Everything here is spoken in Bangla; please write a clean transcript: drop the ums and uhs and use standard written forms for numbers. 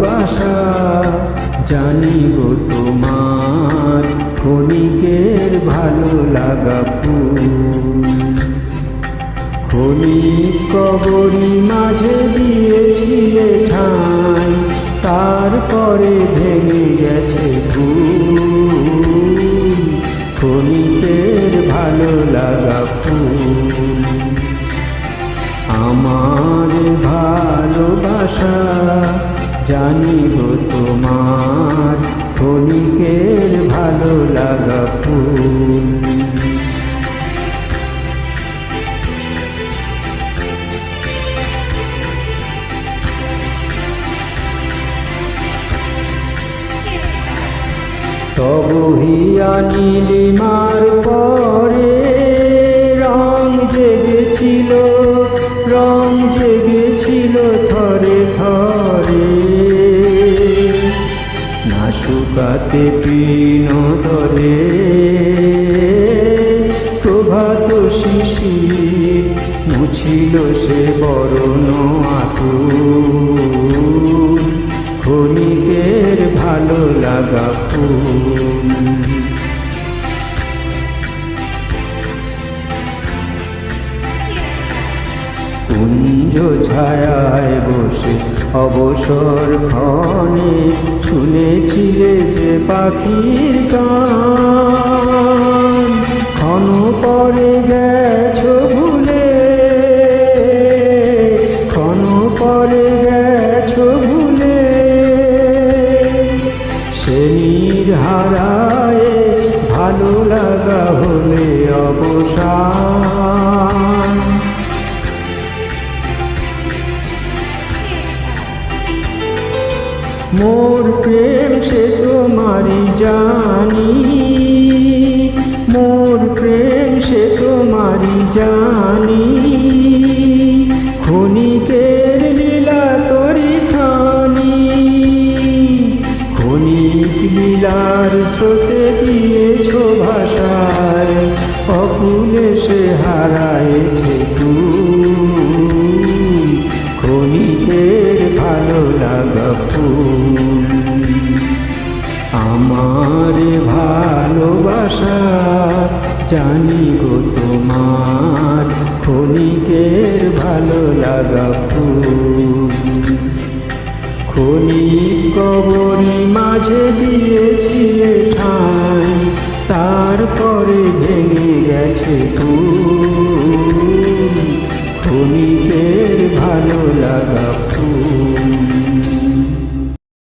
ভালোবাসা জানি গো তোমার ক্ষণিকের ভালো লাগা ফুল। ক্ষণিক কবরী মাঝে দিয়েছিলে ঠাঁই, তারপরে ভেঙে গেছে ফুল। ক্ষণিকের ভালো লাগা ফুল। আমার ভালোবাসা জানি গো তোমার ক্ষণিকের ভালো লাগা ফুল। তবু হিয়া নীলিমার পরে রং জেগেছিল, রং জেগেছিল থরে থরে। না শুকাতে তৃণ ধরে প্রভাত শিশির মুছিল সে বরণ আকুল। ক্ষণিকের ভালো লাগা ফুল। কুঞ্জ ছায়ায় বসে অবসর ক্ষণে শুনেছিলে যে পাখির গান। ক্ষণ পরে গেছো ভুলে, ক্ষণ পরে গেছো ভুলে। সে নির্হারায় ভালো লাগা হলে অবসান। মোর প্রেম সে তোমারি জানি, মোর প্রেম সে তোমারি জানি। ক্ষণিকের লীলা তরি খানি, ক্ষণিক লীলার স্রোতে দিয়েছ ভাষায়। অকুলে সে হারায়েছে তুই ক্ষণিকের ভালো লাগা ফুল। আমার ভালোবাসা জানি গো তোমার ক্ষণিকের ভালো লাগা ফুল। ক্ষণিক কবরী মাঝে দিয়েছিলে ঠাঁই, তারপরে ভেঙে গেছে ফুল। ক্ষণিকের